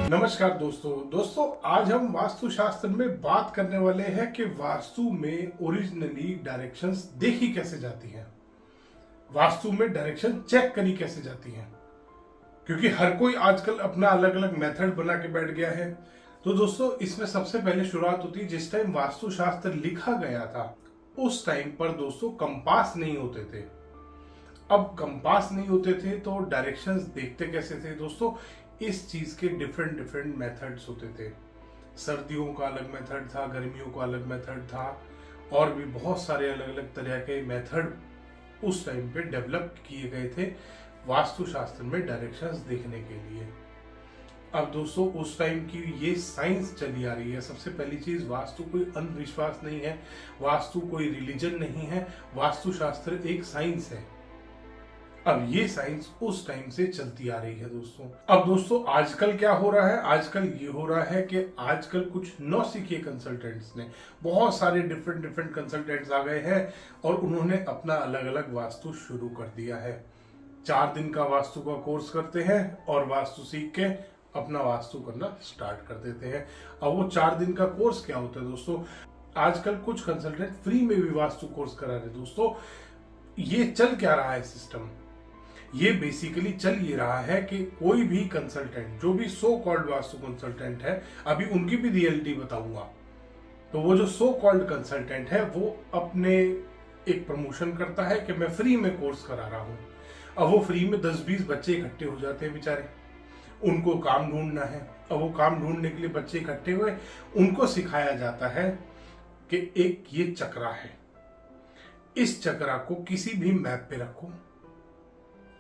नमस्कार दोस्तों आज हम वास्तुशास्त्र में बात करने वाले हैं कि वास्तु में ओरिजिनली डायरेक्शंस देखी कैसे जाती हैं, वास्तु में डायरेक्शन चेक करी कैसे जाती हैं, क्योंकि हर कोई आजकल अपना अलग अलग मेथड बना के बैठ गया है। तो दोस्तों इसमें सबसे पहले शुरुआत होती है जिस टाइम वास्तुशास्त्र लिखा गया था उस टाइम पर दोस्तों कंपास नहीं होते थे। अब कंपास नहीं होते थे तो डायरेक्शंस देखते कैसे थे दोस्तों, इस चीज के डिफरेंट मेथड्स होते थे। सर्दियों का अलग मेथड था, गर्मियों का अलग मेथड था, और भी बहुत सारे अलग अलग तरह के मेथड उस टाइम पे डेवलप किए गए थे वास्तुशास्त्र में डायरेक्शंस देखने के लिए। अब दोस्तों उस टाइम की ये साइंस चली आ रही है। सबसे पहली चीज, वास्तु कोई अंधविश्वास नहीं है, वास्तु कोई रिलीजन नहीं है, वास्तुशास्त्र एक साइंस है। अब ये साइंस उस टाइम से चलती आ रही है दोस्तों। अब दोस्तों आजकल क्या हो रहा है, आजकल ये हो रहा है कि आजकल कुछ नौसिखिए कंसल्टेंट्स ने, बहुत सारे डिफरेंट कंसल्टेंट्स आ गए हैं और उन्होंने अपना अलग अलग वास्तु शुरू कर दिया है। 4 दिन का वास्तु का कोर्स करते हैं और वास्तु सीख के अपना वास्तु करना स्टार्ट कर देते हैं। अब वो 4 दिन का कोर्स क्या होता है दोस्तों, आजकल कुछ कंसल्टेंट फ्री में भी वास्तु कोर्स करा रहे दोस्तों। ये चल क्या रहा है सिस्टम, ये बेसिकली चल ये रहा है कि कोई भी कंसल्टेंट, जो भी सो कॉल्ड वास्तु कंसल्टेंट है, अभी उनकी भी रियलिटी बताऊंगा, तो वो जो सो कॉल्ड कंसल्टेंट है वो अपने एक प्रमोशन करता है कि मैं फ्री में कोर्स करा रहा हूं। अब वो फ्री में 10-20 बच्चे इकट्ठे हो जाते हैं बेचारे, उनको काम ढूंढना है। अब वो काम ढूंढने के लिए बच्चे इकट्ठे हुए, उनको सिखाया जाता है कि एक ये चक्रा है, इस चक्रा को किसी भी मैप पे रखो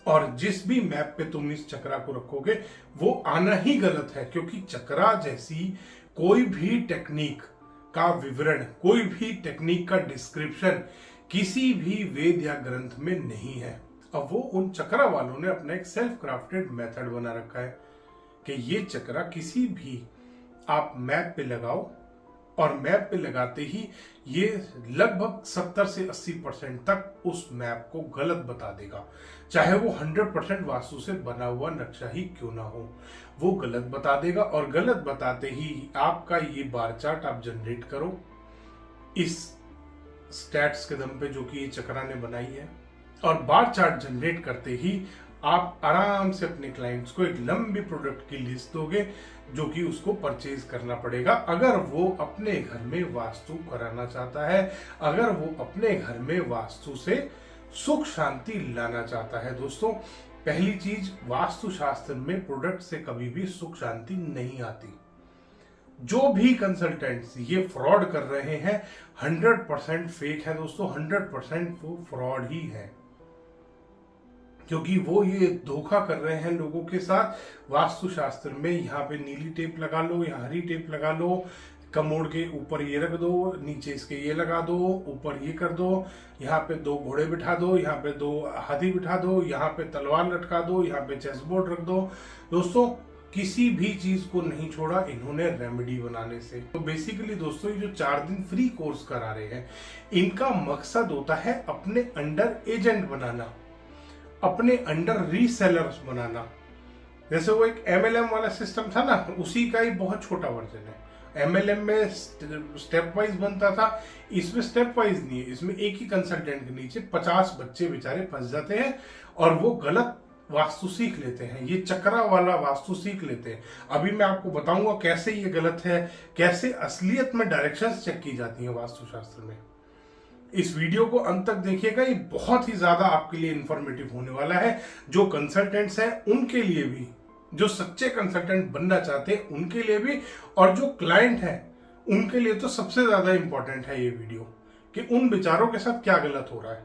और जिस भी मैप पे तुम इस चक्रा को रखोगे वो आना ही गलत है, क्योंकि चक्रा जैसी कोई भी टेक्निक का विवरण, कोई भी टेक्निक का डिस्क्रिप्शन किसी भी वेद या ग्रंथ में नहीं है। अब वो उन चक्रा वालों ने अपना एक सेल्फ क्राफ्टेड मेथड बना रखा है कि ये चक्रा किसी भी आप मैप पे लगाओ और मैप पे लगाते ही ये लगभग 70 से 80% तक उस मैप को गलत बता देगा, चाहे वो 100% वास्तु से बना हुआ नक्शा ही क्यों ना हो, वो गलत बता देगा। और गलत बताते ही आपका ये बार चार्ट आप जनरेट करो इस स्टैट्स के दम पे जो कि ये चक्रा ने बनाई है, और बार चार्ट जनरेट करते ही आप आराम से अपने क्लाइंट्स को एक लंबी प्रोडक्ट की लिस्ट दोगे जो कि उसको परचेज करना पड़ेगा अगर वो अपने घर में वास्तु कराना चाहता है, अगर वो अपने घर में वास्तु से सुख शांति लाना चाहता है। दोस्तों पहली चीज, वास्तु शास्त्र में प्रोडक्ट से कभी भी सुख शांति नहीं आती। जो भी कंसल्टेंट्स ये फ्रॉड कर रहे हैं 100% फेक है दोस्तों, 100% वो फ्रॉड ही है, क्योंकि वो ये धोखा कर रहे हैं लोगों के साथ। वास्तुशास्त्र में यहाँ पे नीली टेप लगा लो, यहाँ हरी टेप लगा लो, कमोड के ऊपर ये रख दो, नीचे इसके ये लगा दो, ऊपर ये कर दो, यहाँ पे 2 घोड़े बिठा दो, यहाँ पे 2 हाथी बिठा दो, यहाँ पे तलवार लटका दो, यहाँ पे चेस बोर्ड रख दो। दोस्तों किसी भी चीज को नहीं छोड़ा इन्होंने रेमेडी बनाने से। तो बेसिकली दोस्तों ये जो 4 दिन फ्री कोर्स करा रहे हैं, इनका मकसद होता है अपने अंडर एजेंट बनाना, अपने अंडर रीसेलर्स बनाना। जैसे वो एक MLM वाला सिस्टम था ना, उसी का ही बहुत छोटा वर्जन है। MLM में स्टेप वाइज बनता था, इसमें स्टेप वाइज नहीं है। इसमें एक ही कंसल्टेंट के नीचे 50 बच्चे बेचारे फंस जाते हैं और वो गलत वास्तु सीख लेते हैं, ये चक्रा वाला वास्तु सीख लेते हैं। अभी मैं आपको बताऊंगा कैसे ये गलत है, कैसे असलियत में डायरेक्शंस चेक की जाती हैं वास्तुशास्त्र में। इस वीडियो को अंत तक देखिएगा, ये बहुत ही ज्यादा आपके लिए इंफॉर्मेटिव होने वाला है। जो कंसल्टेंट्स हैं उनके लिए भी, जो सच्चे कंसल्टेंट बनना चाहते हैं उनके लिए भी, और जो क्लाइंट हैं उनके लिए तो सबसे ज्यादा इंपॉर्टेंट है ये वीडियो, कि उन बेचारों के साथ क्या गलत हो रहा है।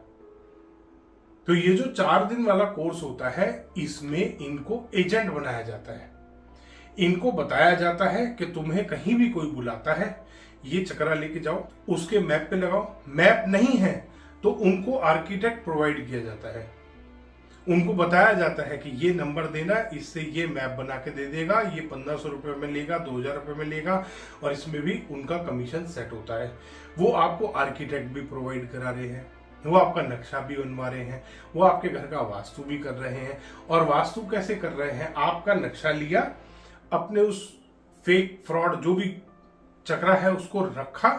तो ये जो 4 दिन वाला कोर्स होता है, इसमें इनको एजेंट बनाया जाता है। इनको बताया जाता है कि तुम्हें कहीं भी कोई बुलाता है, ये चक्रा लेके जाओ, उसके मैप पे लगाओ। मैप नहीं है तो उनको आर्किटेक्ट प्रोवाइड किया जाता है, उनको बताया जाता है कि ये नंबर देना, इससे ये मैप बना के दे देगा, ये 1500 रुपए में लेगा, 2000 रुपए में लेगा, और इसमें भी उनका कमीशन सेट होता है। वो आपको आर्किटेक्ट भी प्रोवाइड करा रहे हैं, वो आपका नक्शा भी बनवा रहे हैं, वो आपके घर का वास्तु भी कर रहे हैं। और वास्तु कैसे कर रहे हैं, आपका नक्शा लिया, अपने उस फेक फ्रॉड जो भी चक्रा है उसको रखा,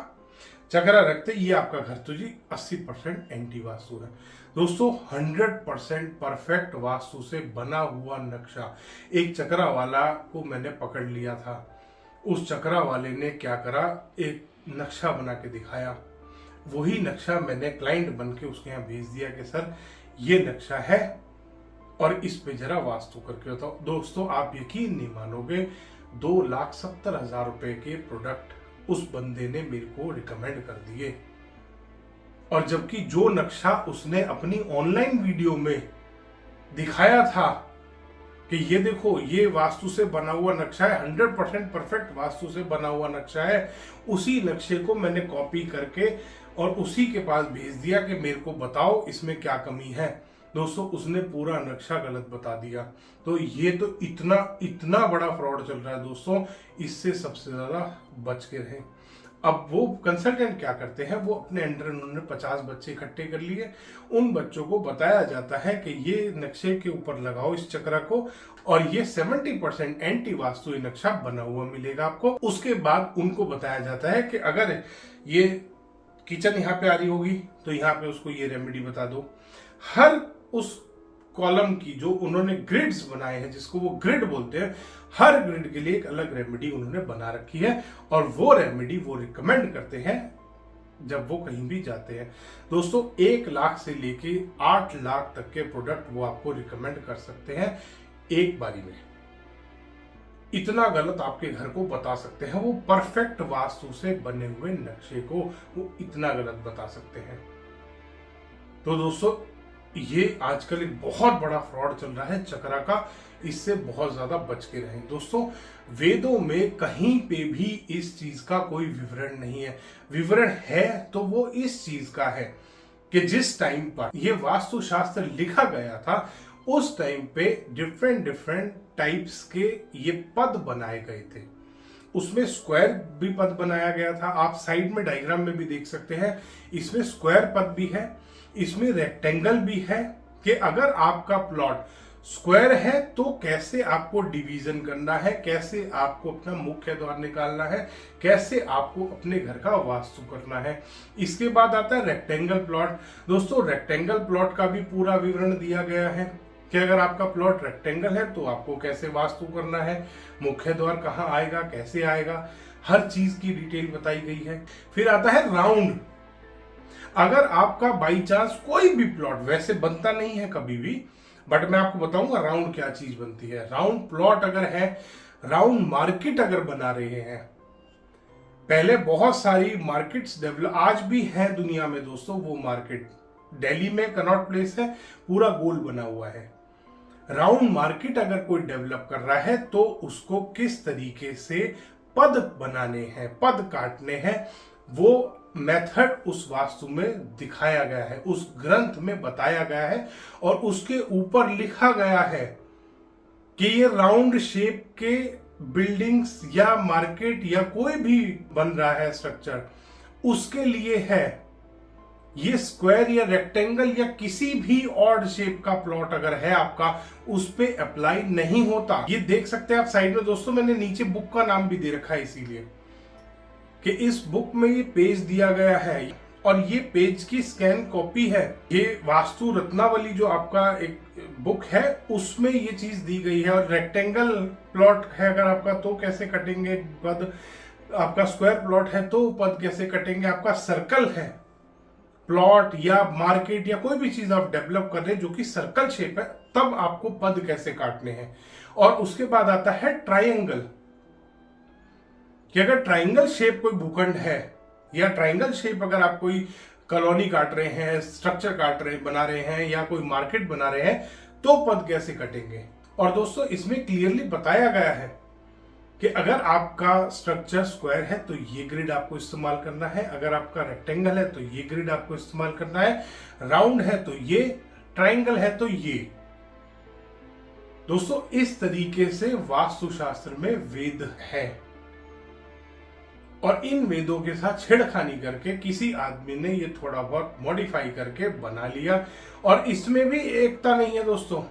चक्रा रखते ये आपका घर तो जी 80% एंटी वास्तु है दोस्तों। 100% परफेक्ट वास्तु से बना हुआ नक्शा। एक चक्रा वाला को मैंने पकड़ लिया था, उस चक्रा वाले ने क्या करा, एक नक्शा बना के दिखाया। वही नक्शा मैंने क्लाइंट बन के उसके यहाँ भेज दिया कि सर ये नक्शा है और इस पे जरा वास्तु करके बताओ। दोस्तों आप यकीन नहीं मानोगे, 2,70,000 रुपए के प्रोडक्ट उस बंदे ने मेरे को रिकमेंड कर दिए। और जबकि जो नक्शा उसने अपनी ऑनलाइन वीडियो में दिखाया था कि ये देखो ये वास्तु से बना हुआ नक्शा है, 100% परफेक्ट वास्तु से बना हुआ नक्शा है, उसी नक्शे को मैंने कॉपी करके और उसी के पास भेज दिया कि मेरे को बताओ इसमें क्या कमी है। दोस्तों उसने पूरा नक्शा गलत बता दिया। तो ये तो इतना बड़ा फ्रॉड चल रहा है दोस्तों, इससे सबसे ज्यादा बच के रहें। अब वो कंसल्टेंट क्या करते हैं, वो अपने अंडर उन्होंने 50 बच्चे इकट्ठे कर लिए, उन बच्चों को बताया जाता है कि ये नक्शे के ऊपर लगाओ इस चक्रा को और ये 70% एंटी वास्तु नक्शा बना हुआ मिलेगा आपको। उसके बाद उनको बताया जाता है कि अगर ये किचन यहाँ पे आ रही होगी तो यहाँ पे उसको ये रेमेडी बता दो। हर उस कॉलम की जो उन्होंने ग्रिड्स बनाए हैं, जिसको वो ग्रिड बोलते हैं, हर ग्रिड के लिए एक अलग रेमेडी उन्होंने बना रखी है और वो रेमेडी वो रिकमेंड करते हैं जब वो कहीं भी जाते हैं। दोस्तों 1 लाख से लेके 8 लाख तक के प्रोडक्ट वो आपको रिकमेंड कर सकते हैं एक बारी में। इतना गलत आपके घर को बता सकते हैं वो, परफेक्ट वास्तु से बने हुए नक्शे को वो इतना गलत बता सकते हैं। तो दोस्तों ये आजकल एक बहुत बड़ा फ्रॉड चल रहा है चक्रा का, इससे बहुत ज्यादा बच के रहें। दोस्तों वेदों में कहीं पे भी इस चीज का कोई विवरण नहीं है, विवरण है तो वो इस चीज का है कि जिस टाइम पर ये वास्तुशास्त्र लिखा गया था उस टाइम पे डिफरेंट टाइप्स के ये पद बनाए गए थे। उसमें स्क्वायर भी पद बनाया गया था, आप साइड में डायग्राम में भी देख सकते हैं। इसमें स्क्वायर पद भी है, इसमें रेक्टेंगल भी है कि अगर आपका प्लॉट स्क्वायर है तो कैसे आपको डिवीजन करना है, कैसे आपको अपना मुख्य द्वार निकालना है, कैसे आपको अपने घर का वास्तु करना है। इसके बाद आता है रेक्टेंगल प्लॉट। दोस्तों रेक्टेंगल प्लॉट का भी पूरा विवरण दिया गया है कि अगर आपका प्लॉट रेक्टेंगल है तो आपको कैसे वास्तु करना है, मुख्य द्वार कहाँ आएगा, कैसे आएगा, हर चीज की डिटेल बताई गई है। फिर आता है राउंड। अगर आपका बाई चांस कोई भी प्लॉट, वैसे बनता नहीं है कभी भी, बट मैं आपको बताऊंगा राउंड क्या चीज बनती है। राउंड प्लॉट अगर है, राउंड मार्केट अगर बना रहे हैं, पहले बहुत सारी मार्केट्स डेवलप आज भी है दुनिया में दोस्तों। वो मार्केट दिल्ली में कनॉट प्लेस है, पूरा गोल बना हुआ है। राउंड मार्केट अगर कोई डेवलप कर रहा है तो उसको किस तरीके से पद बनाने हैं, पद काटने हैं, वो मेथड उस वास्तु में दिखाया गया है, उस ग्रंथ में बताया गया है और उसके ऊपर लिखा गया है कि ये राउंड शेप के बिल्डिंग्स या मार्केट या कोई भी बन रहा है स्ट्रक्चर उसके लिए है। ये स्क्वायर या रेक्टेंगल या किसी भी ऑड शेप का प्लॉट अगर है आपका, उस पे अप्लाई नहीं होता। ये देख सकते हैं आप साइड में दोस्तों, मैंने नीचे बुक का नाम भी दे रखा है इसीलिए कि इस बुक में ये पेज दिया गया है और ये पेज की स्कैन कॉपी है। ये वास्तु रत्नावली जो आपका एक बुक है उसमें ये चीज दी गई है। और रेक्टेंगल प्लॉट है अगर आपका तो कैसे कटेंगे पद, आपका स्क्वायर प्लॉट है तो पद कैसे कटेंगे, आपका सर्कल है प्लॉट या मार्केट या कोई भी चीज आप डेवलप कर रहे हैं जो कि सर्कल शेप है, तब आपको पद कैसे काटने हैं। और उसके बाद आता है ट्रायंगल, कि अगर ट्रायंगल शेप कोई भूखंड है या ट्रायंगल शेप अगर आप कोई कॉलोनी काट रहे हैं, स्ट्रक्चर काट रहे बना रहे हैं या कोई मार्केट बना रहे हैं तो पद कैसे कटेंगे। और दोस्तों इसमें क्लियरली बताया गया है कि अगर आपका स्ट्रक्चर स्क्वायर है तो ये ग्रिड आपको इस्तेमाल करना है, अगर आपका रेक्टेंगल है तो ये ग्रिड आपको इस्तेमाल करना है, राउंड है तो ये, ट्रायंगल है तो ये। दोस्तों इस तरीके से वास्तुशास्त्र में वेद है और इन वेदों के साथ छेड़खानी करके किसी आदमी ने ये थोड़ा बहुत मॉडिफाई करके बना लिया। और इसमें भी एकता नहीं है दोस्तों,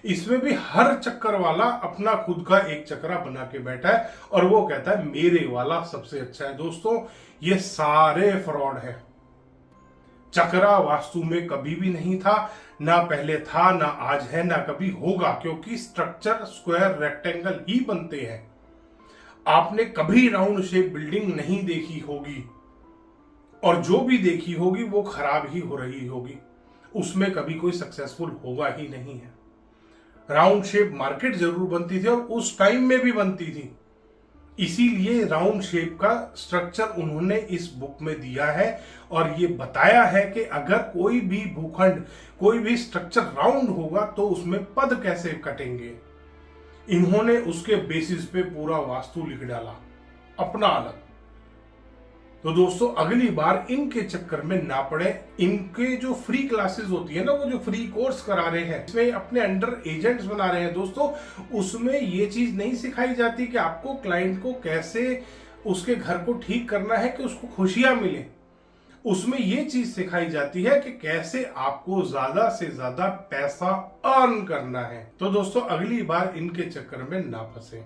इसमें भी हर चक्कर वाला अपना खुद का एक चक्रा बना के बैठा है और वो कहता है मेरे वाला सबसे अच्छा है। दोस्तों ये सारे फ्रॉड है। चक्रा वास्तु में कभी भी नहीं था, ना पहले था, ना आज है, ना कभी होगा, क्योंकि स्ट्रक्चर स्क्वायर रेक्टेंगल ही बनते हैं। आपने कभी राउंड शेप बिल्डिंग नहीं देखी होगी और जो भी देखी होगी वो खराब ही हो रही होगी, उसमें कभी कोई सक्सेसफुल होगा ही नहीं है। राउंड शेप मार्केट जरूर बनती थी और उस टाइम में भी बनती थी, इसीलिए राउंड शेप का स्ट्रक्चर उन्होंने इस बुक में दिया है और ये बताया है कि अगर कोई भी भूखंड, कोई भी स्ट्रक्चर राउंड होगा तो उसमें पद कैसे कटेंगे। इन्होंने उसके बेसिस पे पूरा वास्तु लिख डाला अपना अलग। तो दोस्तों अगली बार इनके चक्कर में ना पड़े। इनके जो फ्री क्लासेस होती है ना, वो जो फ्री कोर्स करा रहे हैं, इसमें अपने अंडर एजेंट्स बना रहे हैं दोस्तों, उसमें ये चीज नहीं सिखाई जाती कि आपको क्लाइंट को कैसे उसके घर को ठीक करना है कि उसको खुशियां मिले। उसमें ये चीज सिखाई जाती है कि कैसे आपको ज्यादा से ज्यादा पैसा अर्न करना है। तो दोस्तों अगली बार इनके चक्कर में ना फंसे,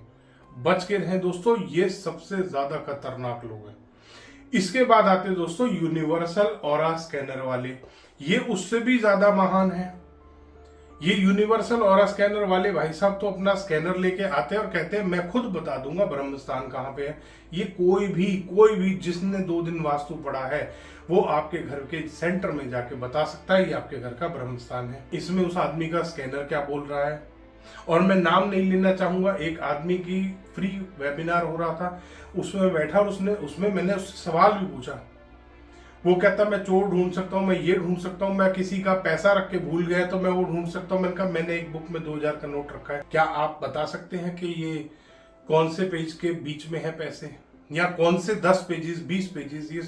बच के रहें दोस्तों, ये सबसे ज्यादा खतरनाक लोग हैं। इसके बाद आते हैं दोस्तों यूनिवर्सल ऑरा स्कैनर वाले, ये उससे भी ज्यादा महान है। ये यूनिवर्सल ऑरा स्कैनर वाले भाई साहब तो अपना स्कैनर लेके आते हैं और कहते हैं मैं खुद बता दूंगा ब्रह्म स्थान कहाँ पे है। ये कोई भी जिसने 2 दिन वास्तु पढ़ा है वो आपके घर के सेंटर में जाके बता सकता है ये आपके घर का ब्रह्म स्थान है। इसमें उस आदमी का स्कैनर क्या बोल रहा है, और मैं नाम नहीं लेना चाहूंगा, एक आदमी की फ्री वेबिनार हो रहा था, उसमें बैठा और उसमें मैंने उससे सवाल भी पूछा। वो कहता मैं चोर ढूंढ सकता हूँ, मैं ये ढूंढ सकता हूँ, मैं किसी का पैसा रख के भूल गया तो मैं वो ढूंढ सकता हूँ। मैंने कहा मैंने एक बुक में 2000 का नोट रखा है, क्या आप बता सकते हैं कि ये कौन से पेज के बीच में है पैसे, या कौन से 10 पेजेस 20 पेजेस, ये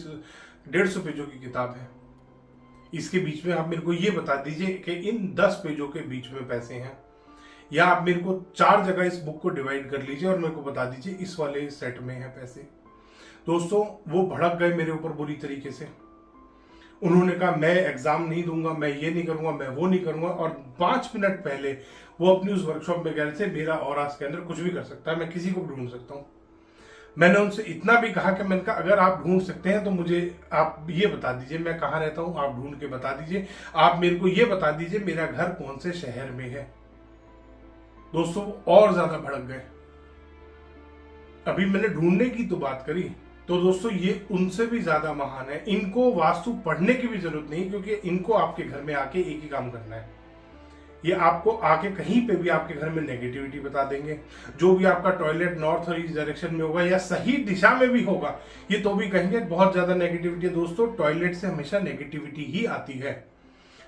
150 पेजों की किताब है, इसके बीच में आप मेरे को ये बता दीजिए कि इन 10 पेजों के बीच में पैसे हैं, या आप मेरे को 4 जगह इस बुक को डिवाइड कर लीजिए और मेरे को बता दीजिए इस वाले सेट में है पैसे। दोस्तों वो भड़क गए मेरे ऊपर बुरी तरीके से। उन्होंने कहा मैं एग्जाम नहीं दूंगा, मैं ये नहीं करूंगा, मैं वो नहीं करूंगा, और 5 मिनट पहले वो अपनी उस वर्कशॉप में कह रहे थे मेरा ऑरा स्कैनर कुछ भी कर सकता है, मैं किसी को भी ढूंढ सकता हूँ। मैंने उनसे इतना भी कहा कि मैंने कहा अगर आप ढूंढ सकते हैं तो मुझे आप ये बता दीजिए मैं कहाँ रहता हूँ, आप ढूंढ के बता दीजिए, आप मेरे को ये बता दीजिए मेरा घर कौन से शहर में है। दोस्तों और ज्यादा भड़क गए। अभी मैंने ढूंढने की तो बात करी, तो दोस्तों ये उनसे भी ज्यादा महान है। इनको वास्तु पढ़ने की भी जरूरत नहीं, क्योंकि इनको आपके घर में आके एक ही काम करना है, ये आपको आके कहीं पे भी आपके घर में नेगेटिविटी बता देंगे। जो भी आपका टॉयलेट नॉर्थ और ईस्ट डायरेक्शन में होगा या सही दिशा में भी होगा, ये तो भी कहेंगे बहुत ज्यादा नेगेटिविटी है। दोस्तों टॉयलेट से हमेशा नेगेटिविटी ही आती है।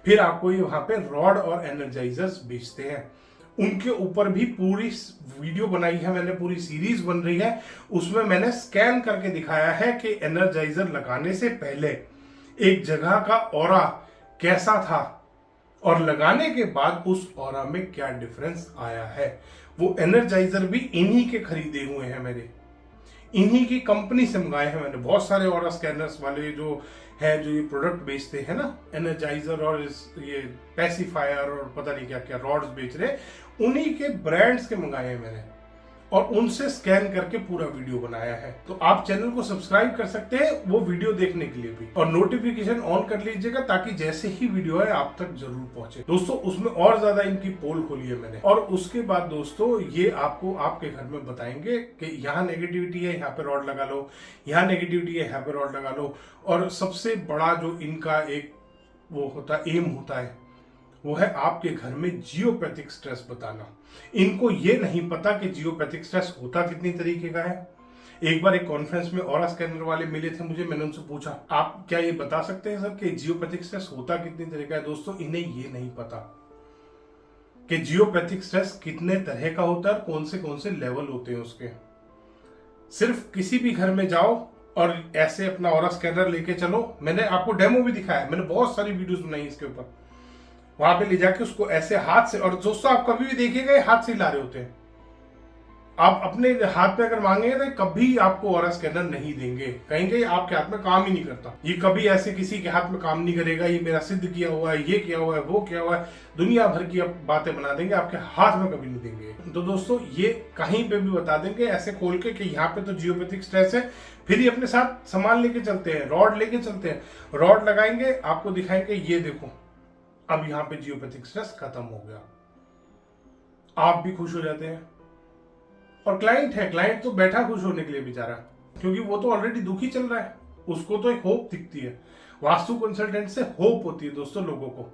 फिर आपको ये वहां पे रॉड और एनर्जाइजर्स बेचते हैं, उनके ऊपर भी पूरी वीडियो बनाई है मैंने, पूरी सीरीज बन रही है, उसमें मैंने स्कैन करके दिखाया है कि एनर्जाइजर लगाने से पहले एक जगह का ऑरा कैसा था और लगाने के बाद उस ऑरा में क्या डिफरेंस आया है। वो एनर्जाइजर भी इन्हीं के खरीदे हुए हैं मेरे, इन्हीं की कंपनी से मंगाए हैं मैंने। बहुत सारे ऑरा स्कैनर्स वाले जो है जो ये प्रोडक्ट बेचते हैं ना, एनर्जाइजर और ये पैसिफायर और पता नहीं क्या क्या रॉड्स बेच रहे, उन्हीं के ब्रांड्स के मंगाए हैं मैंने और उनसे स्कैन करके पूरा वीडियो बनाया है। तो आप चैनल को सब्सक्राइब कर सकते हैं वो वीडियो देखने के लिए भी, और नोटिफिकेशन ऑन कर लीजिएगा ताकि जैसे ही वीडियो है आप तक जरूर पहुंचे। दोस्तों उसमें और ज्यादा इनकी पोल खोली है मैंने, और उसके बाद दोस्तों ये आपको आपके घर में बताएंगे कि यहाँ नेगेटिविटी है यहाँ पे रॉड लगा लो, यहाँ नेगेटिविटी है यहाँ पे रॉड लगा लो। और सबसे बड़ा जो इनका एक वो होता है एम होता है, वो है आपके घर में जियोपैथिक स्ट्रेस बताना। इनको ये नहीं पता कि जियोपैथिक स्ट्रेस होता कितनी तरीके का है। एक बार एक कॉन्फ्रेंस में ऑरा स्कैनर वाले मिले थे मुझे, मैंने उनसे पूछा आप क्या ये बता सकते हैं सर कि जियोपैथिक स्ट्रेस होता कितनी तरह का है। दोस्तों इन्हें ये नहीं पता कि जियोपैथिक स्ट्रेस कितने तरह का होता है और कौन से लेवल होते हैं उसके। सिर्फ किसी भी घर में जाओ और ऐसे अपना ऑरा स्कैनर लेके चलो, मैंने आपको डेमो भी दिखाया, मैंने बहुत सारी वीडियोस बनाई इसके ऊपर, वहां पे ले जाके उसको ऐसे हाथ से, और दोस्तों आप कभी भी देखिएगा हाथ से हिला रहे होते हैं, आप अपने हाथ में अगर मांगेंगे तो कभी आपको ऑरा स्कैनर नहीं देंगे, कहेंगे आपके हाथ में काम ही नहीं करता, ये कभी ऐसे किसी के हाथ में काम नहीं करेगा, ये मेरा सिद्ध किया हुआ है, ये किया हुआ है, वो किया हुआ है, दुनिया भर की बातें बना देंगे, आपके हाथ में कभी नहीं देंगे। तो दोस्तों ये कहीं पे भी बता देंगे ऐसे खोल के कि यहाँ पे तो जियोपैथिक स्ट्रेस है, फिर ही अपने साथ सामान लेके चलते हैं, रॉड लेके चलते हैं, रॉड लगाएंगे, आपको दिखाएंगे ये देखो अब यहाँ पे जियोपैथिक स्ट्रेस खत्म हो गया, आप भी खुश हो जाते हैं। और क्लाइंट है, क्लाइंट तो बैठा खुश होने के लिए बेचारा, क्योंकि वो तो ऑलरेडी दुखी चल रहा है, उसको तो एक होप दिखती है। वास्तु कंसल्टेंट से होप होती है दोस्तों लोगों को,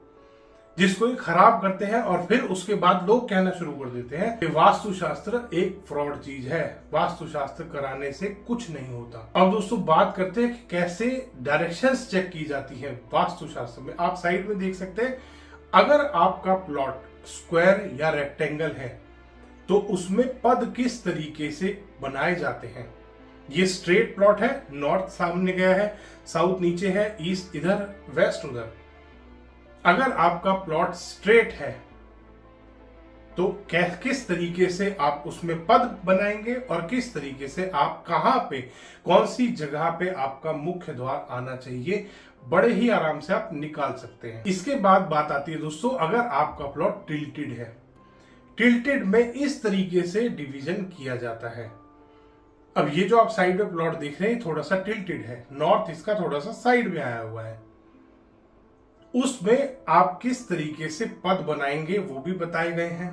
जिसको ये खराब करते हैं और फिर उसके बाद लोग कहना शुरू कर देते हैं कि वास्तुशास्त्र एक फ्रॉड चीज है, वास्तुशास्त्र कराने से कुछ नहीं होता। अब दोस्तों बात करते हैं कि कैसे डायरेक्शंस चेक की जाती है वास्तुशास्त्र में। आप साइड में देख सकते हैं, अगर आपका प्लॉट स्क्वायर या रेक्टेंगल है तो उसमें पद किस तरीके से बनाए जाते हैं। ये स्ट्रेट प्लॉट है, नॉर्थ सामने गया है, साउथ नीचे है, ईस्ट इधर, वेस्ट उधर। अगर आपका प्लॉट स्ट्रेट है तो किस तरीके से आप उसमें पद बनाएंगे और किस तरीके से आप कहां पे, कौन सी जगह पे आपका मुख्य द्वार आना चाहिए, बड़े ही आराम से आप निकाल सकते हैं। इसके बाद बात आती है दोस्तों, अगर आपका प्लॉट टिल्टेड है, टिल्टेड में इस तरीके से डिवीजन किया जाता है। अब ये जो आप साइड में प्लॉट देख रहे हैं थोड़ा सा टिल्टेड है, नॉर्थ इसका थोड़ा सा साइड में आया हुआ है, उसमें आप किस तरीके से पद बनाएंगे वो भी बताए गए हैं,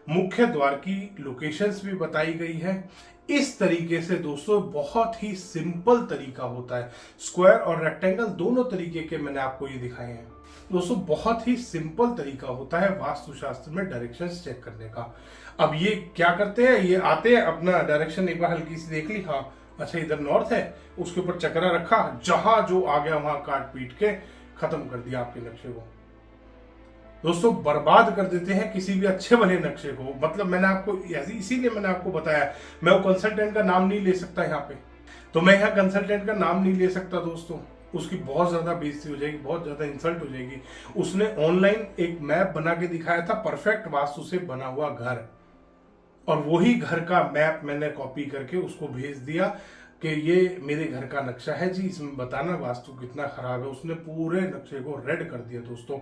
मुख्य द्वार की लोकेशंस भी बताई गई है। इस तरीके से दोस्तों बहुत ही सिंपल तरीका होता है, स्क्वायर और रेक्टेंगल दोनों तरीके के मैंने आपको ये दिखाए हैं दोस्तों, बहुत ही सिंपल तरीका होता है वास्तुशास्त्र में डायरेक्शंस चेक करने का। अब ये क्या करते हैं, ये आते हैं अपना डायरेक्शन एक बार हल्की सी देख ली, हाँ अच्छा इधर नॉर्थ है, उसके ऊपर चक्रा रखा, जहां जो आ गया वहां काट पीट के खत्म कर दिया आपके नक्शे को। दोस्तों बर्बाद कर देते हैं किसी भी अच्छे भले नक्शे को। मतलब मैंने आपको इसीलिए मैंने आपको बताया, मैं वो कंसल्टेंट का नाम नहीं ले सकता यहाँ पे, तो मैं यहाँ कंसल्टेंट का नाम नहीं ले सकता दोस्तों, उसकी बहुत ज्यादा बेइज्जती हो जाएगी, बहुत ज्यादा इंसल्ट हो जाएगी। उसने ऑनलाइन एक मैप बना के दिखाया था, परफेक्ट वास्तु से बना हुआ घर, और वही घर का मैप मैंने कॉपी करके उसको भेज दिया कि ये मेरे घर का नक्शा है जी, इसमें बताना वास्तु कितना खराब है। उसने पूरे नक्शे को रेड कर दिया दोस्तों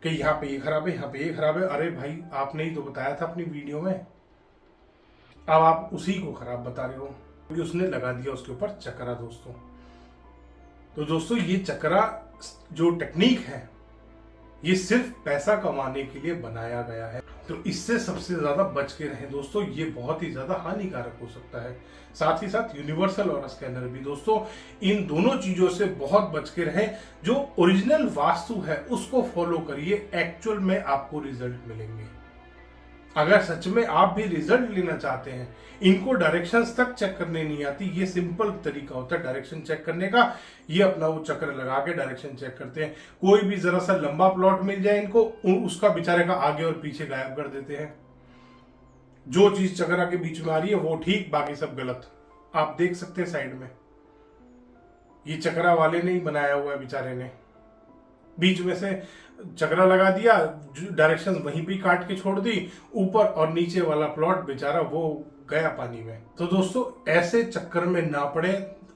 कि यहाँ पे ये खराब है, यहाँ पे ये खराब है। अरे भाई आपने ही तो बताया था अपनी वीडियो में, अब आप उसी को खराब बता रहे हो, क्योंकि उसने लगा दिया उसके ऊपर चक्रा दोस्तों। तो दोस्तों ये चक्रा जो टेक्निक है ये सिर्फ पैसा कमाने के लिए बनाया गया है, तो इससे सबसे ज्यादा बच के रहें दोस्तों, ये बहुत ही ज्यादा हानिकारक हो सकता है। साथ ही साथ यूनिवर्सल और स्कैनर भी दोस्तों, इन दोनों चीजों से बहुत बच के रहें। जो ओरिजिनल वास्तु है उसको फॉलो करिए, एक्चुअल में आपको रिजल्ट मिलेंगे। अगर सच में आप भी रिजल्ट लेना चाहते हैं, इनको डायरेक्शंस तक चेक करने नहीं आती, ये सिंपल तरीका होता है डायरेक्शन चेक करने का। ये अपना वो चक्र लगा के डायरेक्शन चेक करते हैं। कोई भी जरा सा लंबा प्लॉट मिल जाए इनको, उसका बेचारे का आगे और पीछे गायब कर देते हैं। जो चीज चक्रा के बीच में आ रही है वो ठीक, बाकी सब गलत। आप देख सकते हैं साइड में, ये चक्रा वाले ने ही बनाया हुआ है बेचारे ने, बीच में से चक्रा लगा दिया, डायरेक्शन वहीं पे काट के छोड़ दी, ऊपर और नीचे वाला प्लॉट बेचारा वो गया पानी में। तो दोस्तों ऐसे चक्कर में ना पड़े,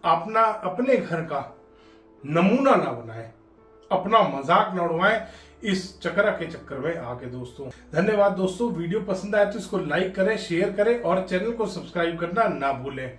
अपना अपने घर का नमूना ना बनाए, अपना मजाक ना उड़वाएं इस चक्रा के चक्कर में आके दोस्तों। धन्यवाद दोस्तों, वीडियो पसंद आए तो इसको लाइक करें, शेयर करें और चैनल को सब्सक्राइब करना ना भूलें।